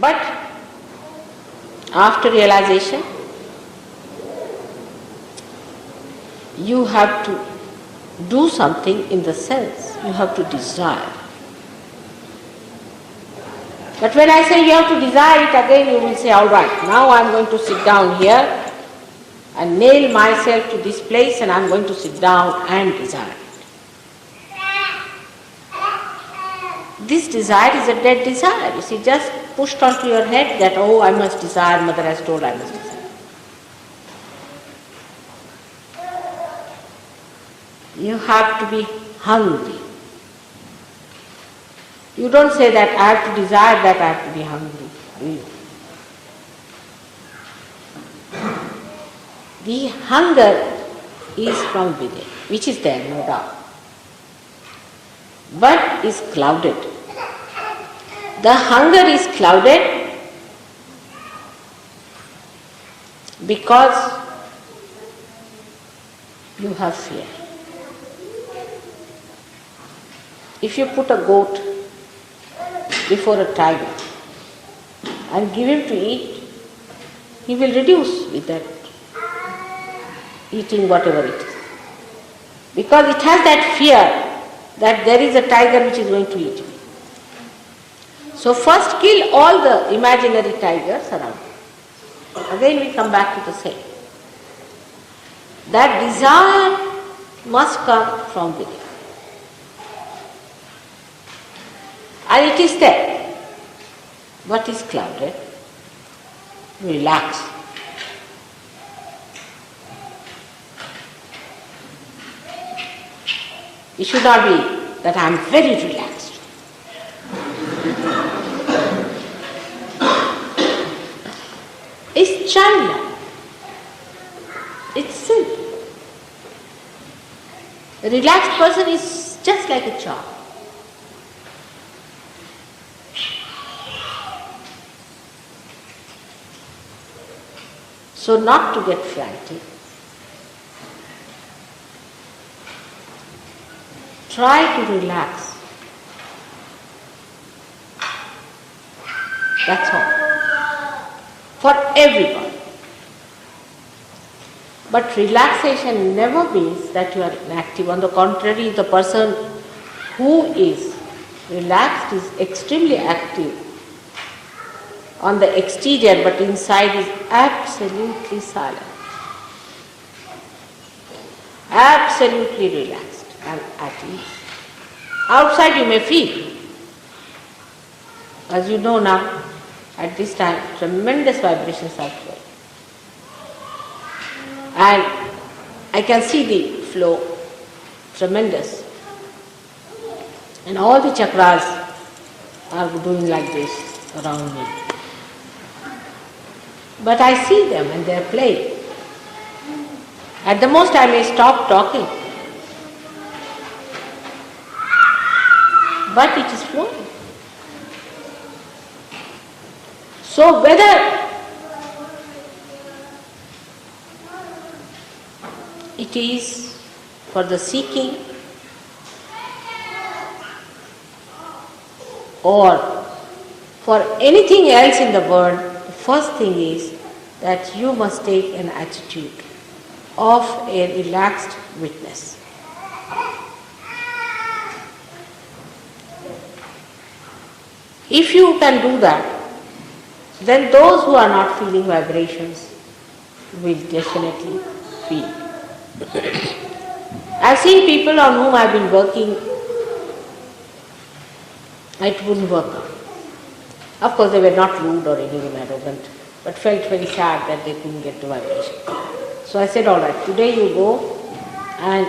But after realization, you have to do something in the sense, you have to desire. But when I say you have to desire it, again you will say, all right, now I am going to sit down here and nail myself to this place and I am going to sit down and desire it. This desire is a dead desire. You see, just pushed onto your head that, oh, I must desire, mother has told I must desire. You have to be hungry. You don't say that I have to desire that I have to be hungry. The hunger is from within, which is there, no doubt, but is clouded. The hunger is clouded because you have fear. If you put a goat before a tiger and give him to eat, he will reduce with that eating whatever it is. Because it has that fear that there is a tiger which is going to eat me. So first kill all the imaginary tigers around you. Again we come back to the same. That desire must come from within. And it is there. What is clouded? Relax. It should not be that I am very relaxed. It's childlike. It's simple. A relaxed person is just like a child. So not to get frantic, try to relax. That's all. For everyone. But relaxation never means that you are inactive. On the contrary, the person who is relaxed is extremely active on the exterior, but inside is absolutely silent. Absolutely relaxed and at ease. Outside you may feel, as you know now, at this time, tremendous vibrations are flowing. And I can see the flow, tremendous. And all the chakras are doing like this around me. But I see them and they are playing. At the most I may stop talking. But it is flowing. So whether it is for the seeking or for anything else in the world, the first thing is that you must take an attitude of a relaxed witness. If you can do that, then those who are not feeling vibrations will definitely feel. I've seen people on whom I've been working, it wouldn't work out. Of course, they were not rude or anything arrogant, but felt very sad that they couldn't get the vibration. So I said, all right, today you go and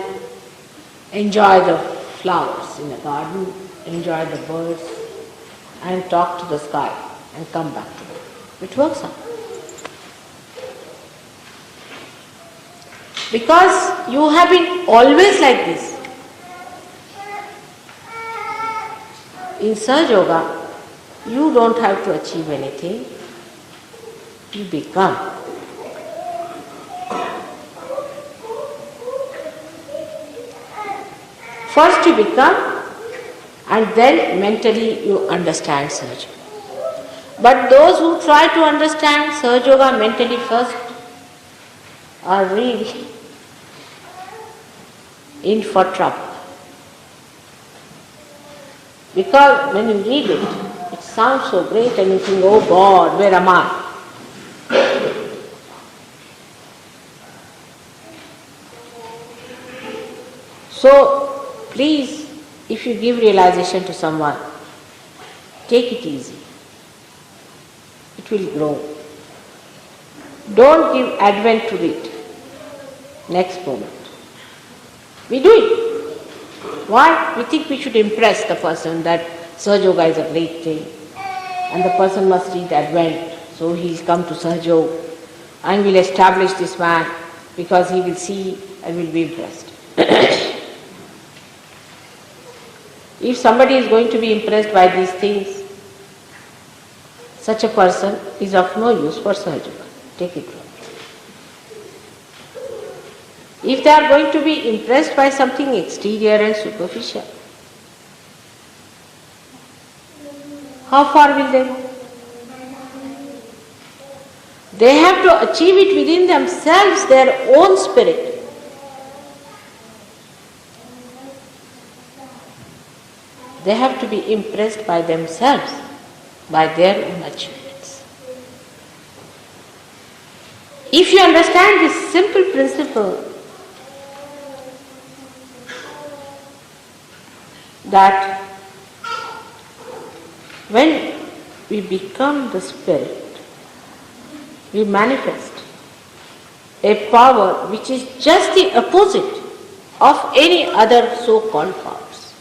enjoy the flowers in the garden, enjoy the birds, and talk to the sky and come back to it. It works out. Because you have been always like this. In Sahaja Yoga, you don't have to achieve anything. You become. First you become, and then mentally you understand Sahaja. But those who try to understand Sahaja Yoga mentally first are really in for trouble. Because when you read it, it sounds so great and you think, oh God, where am I? So, please, if you give realization to someone, take it easy. It will grow. Don't give advent to it next moment. We do it. Why? We think we should impress the person that Sahaja Yoga is a great thing and the person must read Advent, so he's come to Sahaja Yoga and will establish this man because he will see and will be impressed. If somebody is going to be impressed by these things, such a person is of no use for Sahaja Yoga. Take it from me. If they are going to be impressed by something exterior and superficial, how far will they go? They have to achieve it within themselves, their own spirit. They have to be impressed by themselves, by their own achievements. If you understand this simple principle, that when we become the spirit, we manifest a power which is just the opposite of any other so-called powers.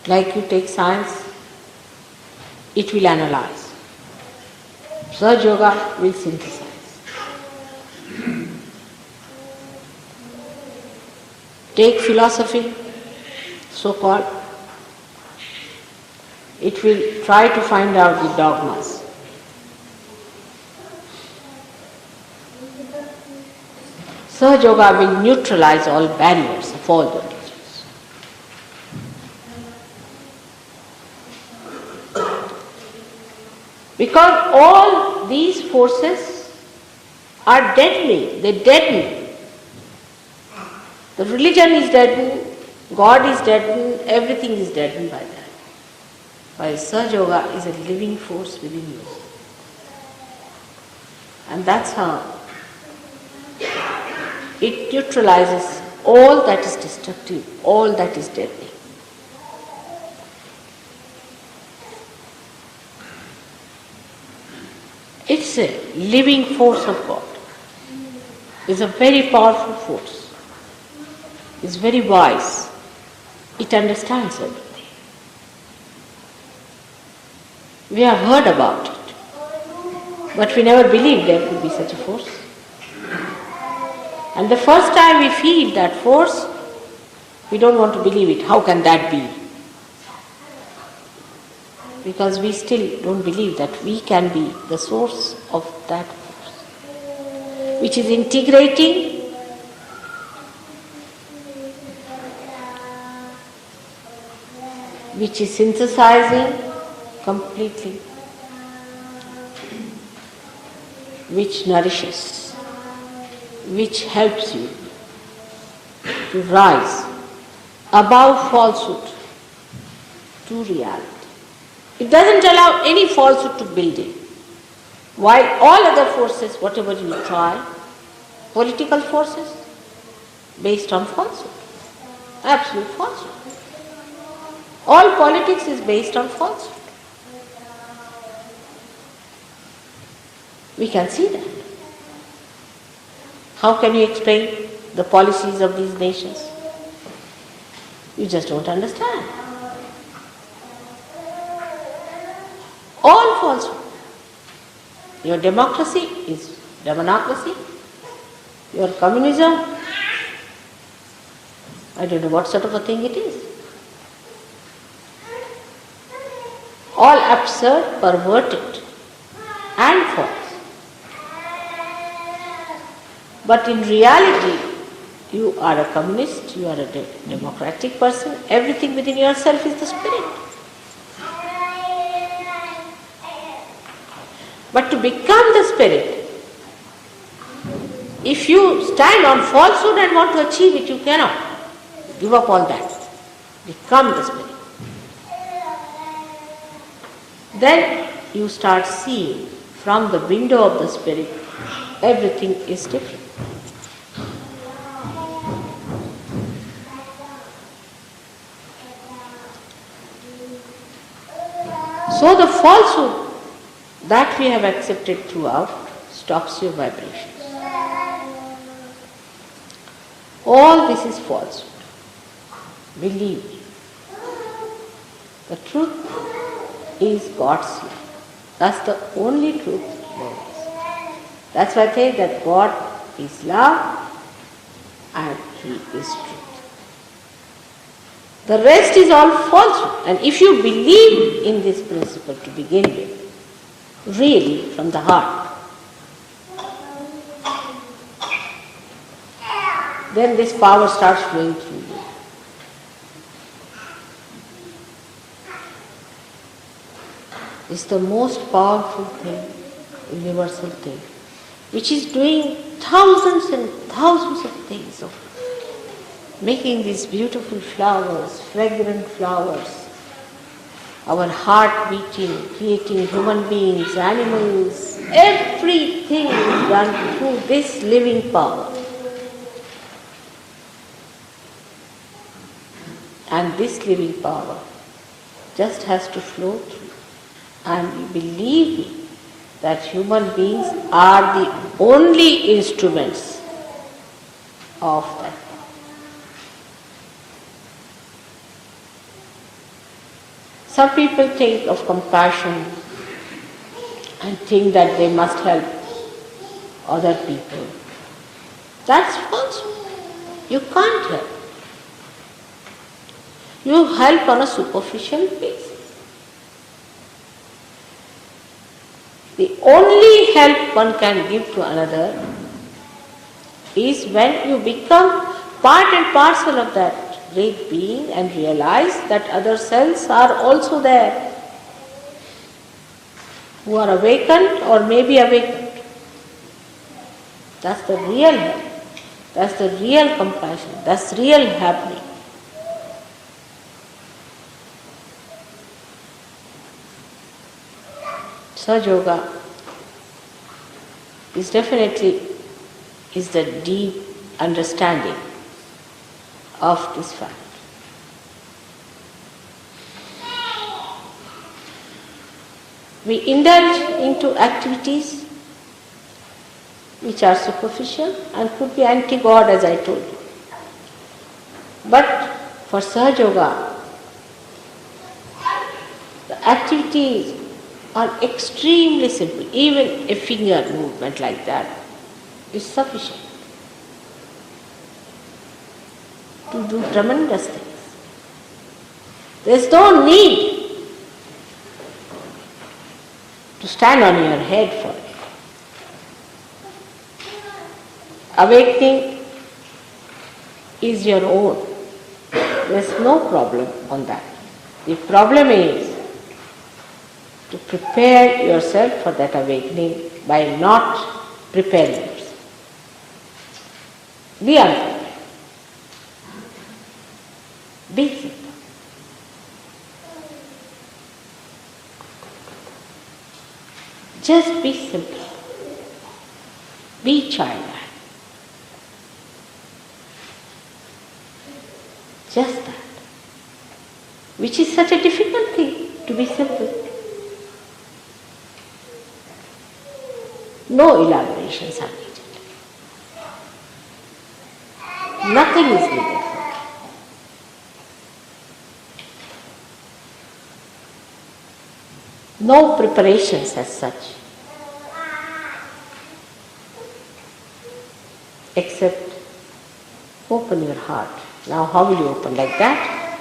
Like you take science, it will analyze. Sahaja Yoga will synthesize. Take philosophy, so-called, it will try to find out the dogmas. Sahaja Yoga will neutralize all barriers of all the religions. Because all these forces are deadening, they deaden. The religion is deadened, God is deadened, everything is deadened by that. While Sahaja Yoga is a living force within you. And that's how it neutralizes all that is destructive, all that is deadening. It's a living force of God. It's a very powerful force. It's very wise. It understands everything. We have heard about it, but we never believed there could be such a force. And the first time we feel that force, we don't want to believe it. How can that be? Because we still don't believe that we can be the source of that force, which is integrating which is synthesizing completely, which nourishes, which helps you to rise above falsehood to reality. It doesn't allow any falsehood to build in. While all other forces, whatever you try, political forces, based on falsehood, absolute falsehood. All politics is based on falsehood. We can see that. How can you explain the policies of these nations? You just don't understand. All falsehood. Your democracy is demonocracy. Your communism, I don't know what sort of a thing it is. All absurd, perverted and false. But in reality, you are a communist, you are a democratic person, everything within yourself is the spirit. But to become the spirit, if you stand on falsehood and want to achieve it, you cannot. Give up all that. Become the spirit. Then you start seeing from the window of the spirit, everything is different. So the falsehood that we have accepted throughout stops your vibrations. All this is falsehood. Believe me. The truth is God's love. That's the only truth there is. That's why I say that God is love and He is truth. The rest is all falsehood. And if you believe in this principle to begin with, really from the heart, then this power starts flowing through you. It's the most powerful thing, universal thing, which is doing thousands and thousands of things, of making these beautiful flowers, fragrant flowers, our heart beating, creating human beings, animals, everything is done through this living power. And this living power just has to flow through. And believe me that human beings are the only instruments of that power. Some people think of compassion and think that they must help other people. That's false. You can't help. You help on a superficial basis. The only help one can give to another is when you become part and parcel of that great being and realize that other cells are also there, who are awakened or may be awakened. That's the real help. That's the real compassion. That's real happening. Sahaja Yoga is definitely the deep understanding of this fact. We indulge into activities which are superficial and could be anti-God, as I told you. But for Sahaja Yoga, the activities are extremely simple. Even a finger movement like that is sufficient to do tremendous things. There is no need to stand on your head for it. Awakening is your own. There is no problem on that. The problem is to prepare yourself for that awakening by not preparing yourself. Be unprepared. Be simple. Just be simple. Be childlike. Just that. Which is such a difficult thing, to be simple. No elaborations are needed. Nothing is needed for that. No preparations as such, except open your heart. Now how will you open? Like that?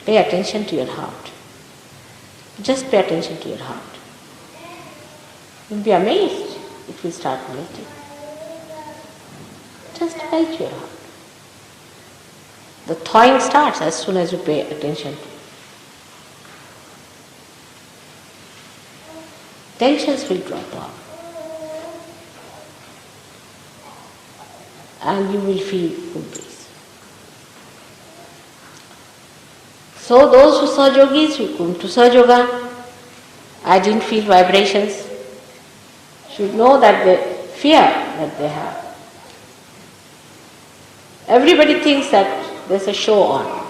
Pay attention to your heart. Just pay attention to your heart. You'll be amazed it will start melting. Just right your heart. The thawing starts as soon as you pay attention to it. Tensions will drop off. And you will feel full breeze. So those who saw yogis, who come to Sahaja Yoga, I didn't feel vibrations, should know that the fear that they have. Everybody thinks that there's a show on,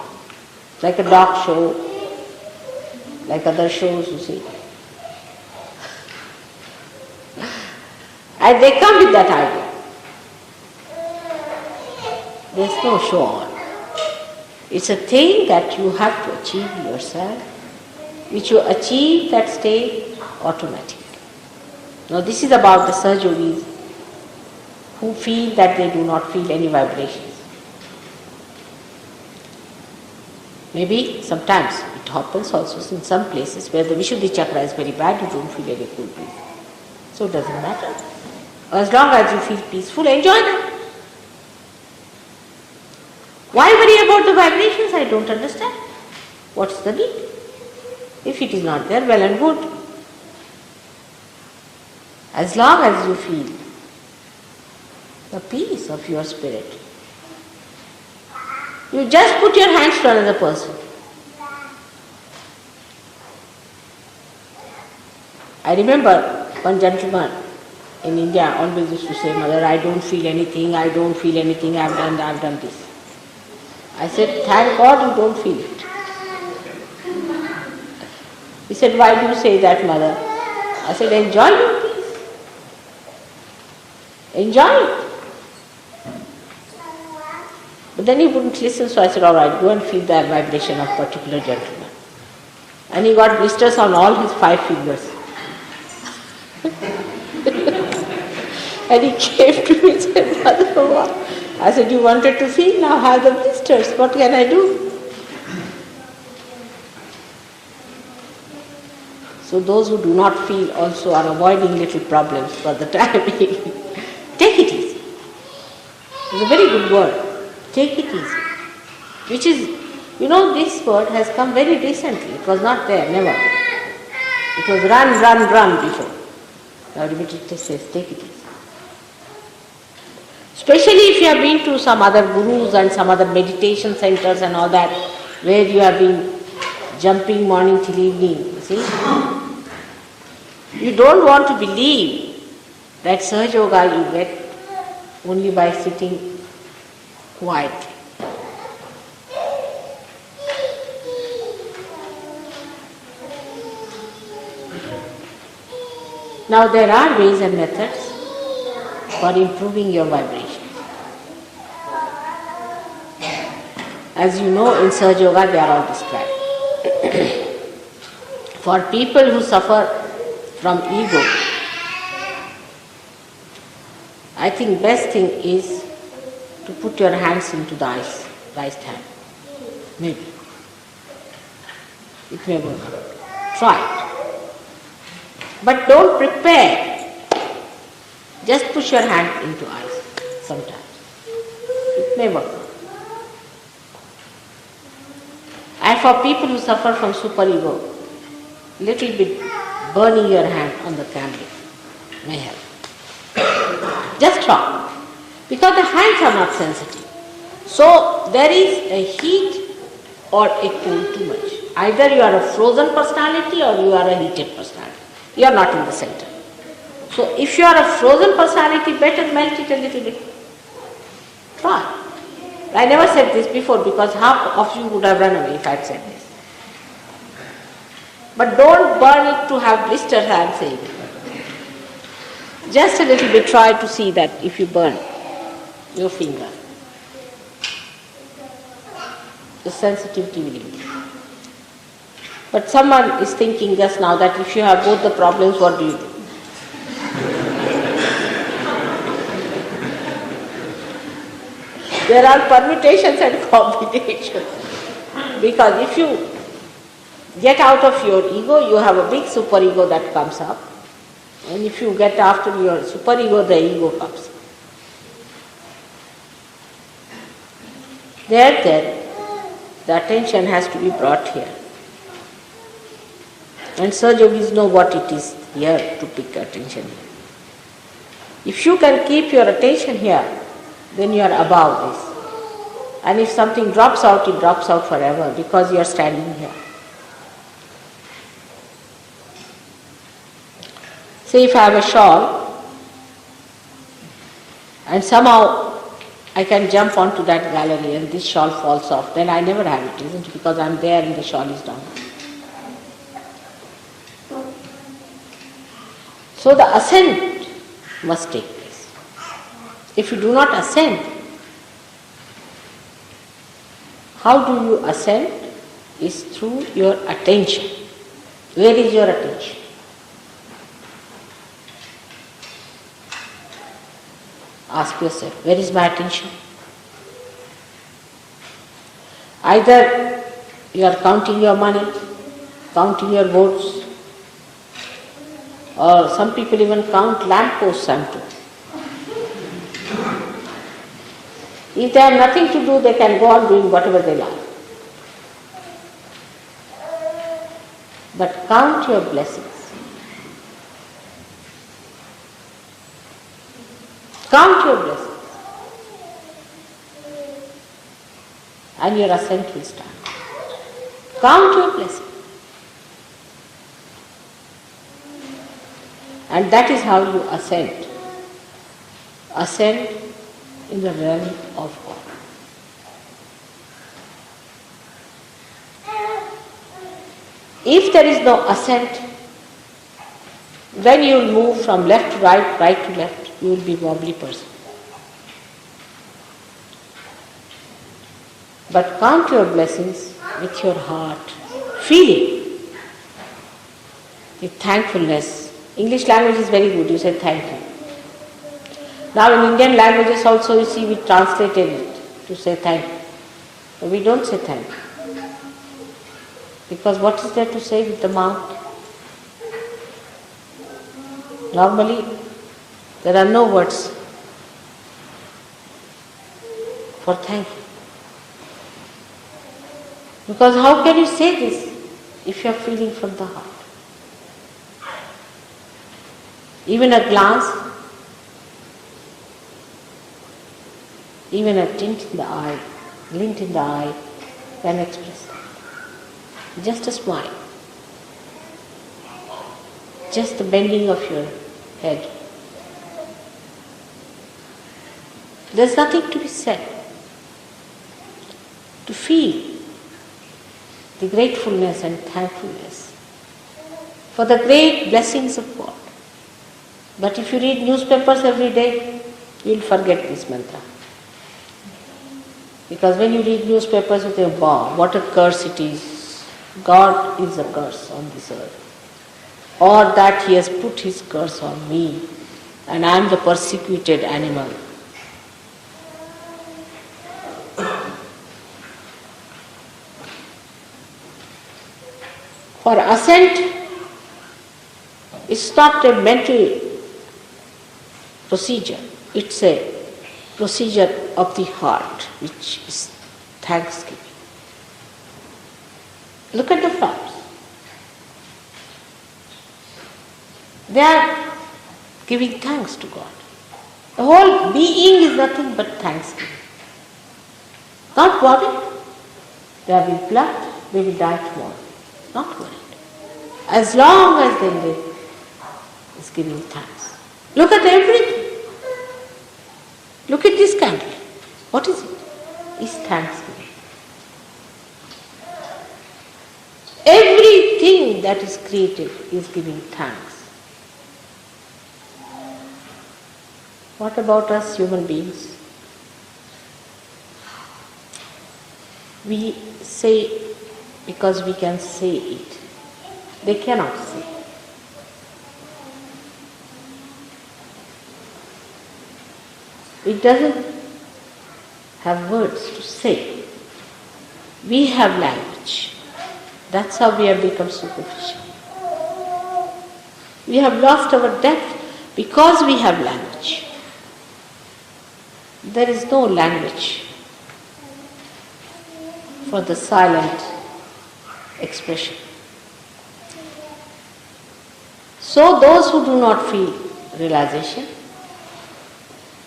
like a dog show, like other shows you see. And they come with that idea. There's no show on. It's a thing that you have to achieve yourself, which you achieve that state automatically. Now this is about the Sahaja Yogis who feel that they do not feel any vibrations. Maybe sometimes it happens also in some places where the Vishuddhi chakra is very bad, you don't feel any cool breeze. So it doesn't matter. As long as you feel peaceful, enjoy them. Why worry about the vibrations? I don't understand. What's the need? If it is not there, well and good. As long as you feel the peace of your spirit, you just put your hands to another person. I remember one gentleman in India always used to say, "Mother, I don't feel anything, I don't feel anything, I've done this." I said, "Thank God you don't feel it." He said, "Why do you say that, Mother?" I said, "Enjoy your peace. Enjoy it." But then he wouldn't listen, so I said, "All right, go and feel the vibration of particular gentleman." And he got blisters on all his 5 fingers. And he came to me and said, "Mother, what?" I said, "You wanted to feel, now have the blisters. What can I do?" So those who do not feel also are avoiding little problems for the time being. Take it easy. It's a very good word. Take it easy. Which is, this word has come very recently. It was not there, never. It was run before. Now it says, take it easy. Especially if you have been to some other gurus and some other meditation centers and all that, where you have been jumping morning till evening, you see. You don't want to believe that Sahaja Yoga you get only by sitting quietly. Now there are ways and methods for improving your vibration. As you know, in Sahaja Yoga they are all described. For people who suffer from ego, I think best thing is to put your hands into the eyes, right hand. Maybe. It may work. Try it. But don't prepare. Just push your hand into eyes sometimes. It may work. And for people who suffer from superego, little bit burning your hand on the candle may help. Just try. Because the hands are not sensitive. So there is a heat or a cold too much. Either you are a frozen personality or you are a heated personality. You are not in the center. So if you are a frozen personality, better melt it a little bit. Try. I never said this before because half of you would have run away if I had said this. But don't burn it to have blisters, I am saying. Just a little bit, try to see that if you burn your finger, the sensitivity will increase. But someone is thinking just now that if you have both the problems, what do you do? There are permutations and combinations. Because if you get out of your ego, you have a big superego that comes up. And if you get after your superego, the ego comes. Then, the attention has to be brought here. And Saj Yogis know what it is here to pick attention here. If you can keep your attention here, then you are above this. And if something drops out, it drops out forever because you are standing here. Say if I have a shawl and somehow I can jump onto that gallery and this shawl falls off, then I never have it, isn't it? Because I am there and the shawl is down. So the ascent must take place. If you do not ascend, how do you ascend? Is through your attention. Where is your attention? Ask yourself, where is my attention? Either you are counting your money, counting your votes, or some people even count lampposts and do. If they have nothing to do, they can go on doing whatever they like. But count your blessings. Count your blessings. And your ascent will start. Count your blessings. And that is how you ascend. Ascend in the realm of God. If there is no ascent, then you will move from left to right, right to left. You will be a wobbly person. But count your blessings with your heart, feeling, with thankfulness. English language is very good, you say thank you. Now in Indian languages also you see we translated it to say thank you. But we don't say thank you. Because what is there to say with the mouth? Normally there are no words for thank you. Because how can you say this if you are feeling from the heart? Even a glance, even a glint in the eye can express that. Just a smile, just the bending of your head. There's nothing to be said. To feel the gratefulness and thankfulness for the great blessings of God. But if you read newspapers every day, you will forget this mantra. Because when you read newspapers, you think, wow, what a curse it is. God is a curse on this earth. Or that He has put His curse on me and I am the persecuted animal. For ascent, it's not a mental procedure, it's a procedure of the heart, which is thanksgiving. Look at the flowers. They are giving thanks to God. The whole being is nothing but thanksgiving. Not worried. They are being plucked, they will die tomorrow. Not worried. As long as they live, is giving thanks. Look at everything. Look at this candle. What is it? It's thanksgiving. Everything that is created is giving thanks. What about us human beings? We say because we can say it. They cannot say. It doesn't have words to say. We have language. That's how we have become superficial. We have lost our depth because we have language. There is no language for the silent expression. So those who do not feel realization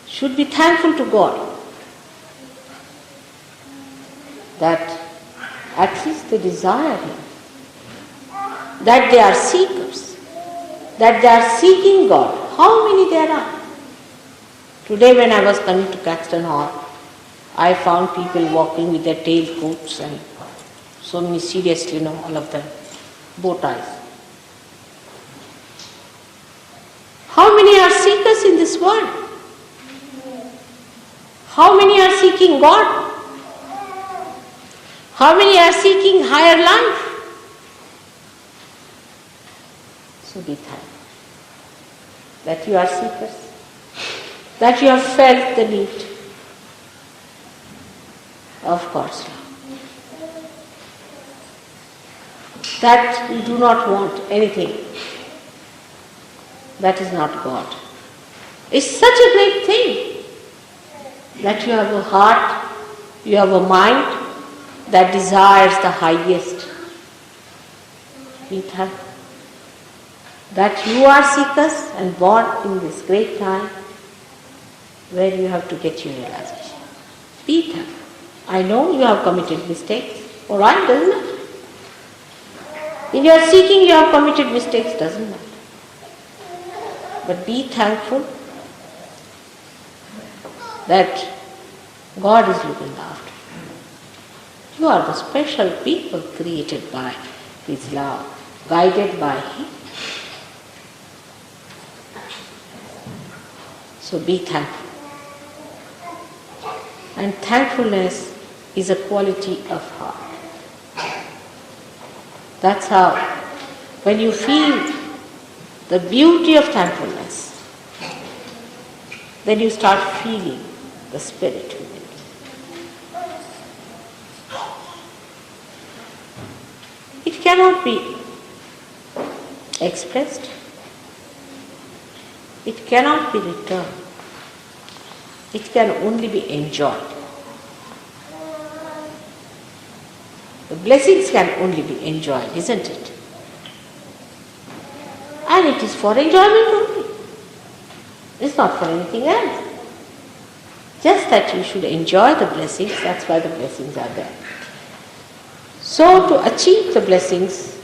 should be thankful to God that at least they desire Him, that they are seekers, that they are seeking God. How many there are? Today when I was coming to Caxton Hall, I found people walking with their tailcoats and so many seriously, all of them, bow ties. How many are seekers in this world? How many are seeking God? How many are seeking higher life? So be thankful that you are seekers, that you have felt the need of God's love, that you do not want anything that is not God. It's such a great thing that you have a heart, you have a mind that desires the highest. Be thankful that you are seekers and born in this great time where you have to get your realization. Be thankful. I know you have committed mistakes. Alright, doesn't it? In your seeking you have committed mistakes, doesn't matter. But be thankful that God is looking after you. You are the special people created by His love, guided by Him. So be thankful. And thankfulness is a quality of heart. That's how, when you feel the beauty of thankfulness, then you start feeling the Spirit within you. It cannot be expressed. It cannot be returned. It can only be enjoyed. The blessings can only be enjoyed, isn't it? And it is for enjoyment only. It's not for anything else. Just that you should enjoy the blessings, that's why the blessings are there. So to achieve the blessings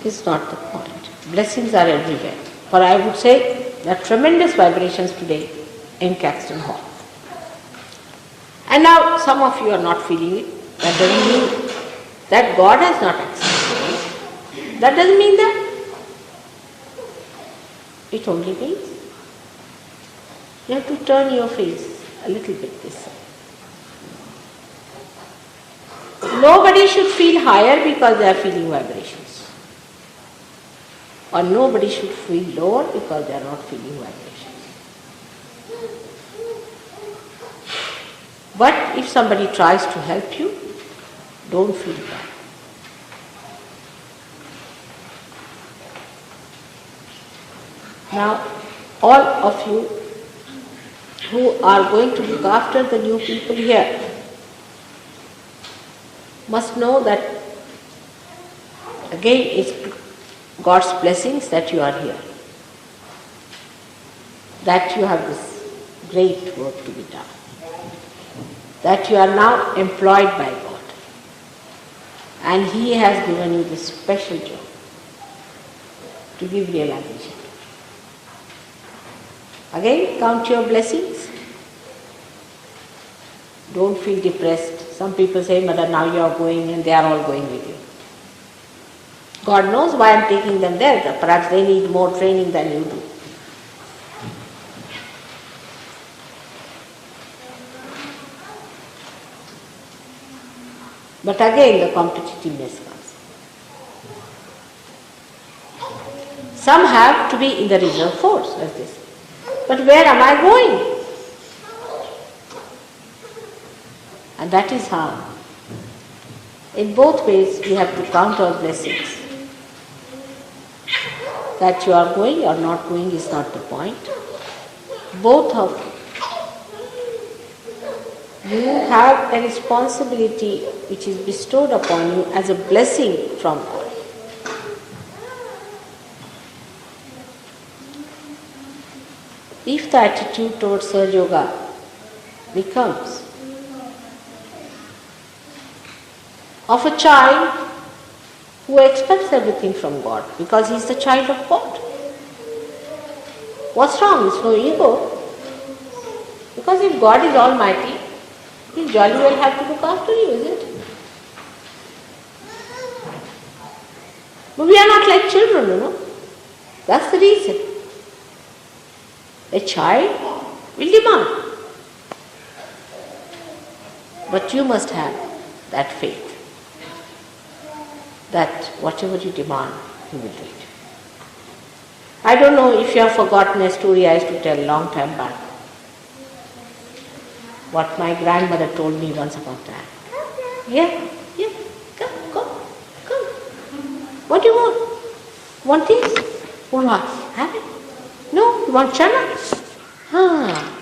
is not the point. Blessings are everywhere. For I would say there are tremendous vibrations today in Caxton Hall. And now some of you are not feeling it. That doesn't mean that God has not accepted it. That doesn't mean that. It only means you have to turn your face a little bit this side. Nobody should feel higher because they are feeling vibrations. Or nobody should feel lower because they are not feeling vibrations. But if somebody tries to help you, don't feel bad. Now, all of you who are going to look after the new people here must know that again it's God's blessings that you are here, that you have this great work to be done, that you are now employed by God and He has given you this special job to give realization. Again, count your blessings. Don't feel depressed. Some people say, Mother, now you are going and they are all going with you. God knows why I am taking them there. Perhaps they need more training than you do. But again, the competitiveness comes. Some have to be in the reserve force, as they say. But where am I going? And that is how, in both ways, we have to count our blessings. that you are going or not going is not the point. Both of you have a responsibility which is bestowed upon you as a blessing from God. If the attitude towards Sahaja Yoga becomes of a child who expects everything from God because he is the child of God. What's wrong? It's no ego. Because if God is almighty, he jolly well have to look after you, isn't it? But we are not like children, you know. That's the reason. A child will demand. But you must have that faith that whatever you demand, he will do it. I don't know if you have forgotten a story I used to tell a long time back. What my grandmother told me once upon a time. Yeah, come. What do you want? Want this? What? Have it? No, you want chana?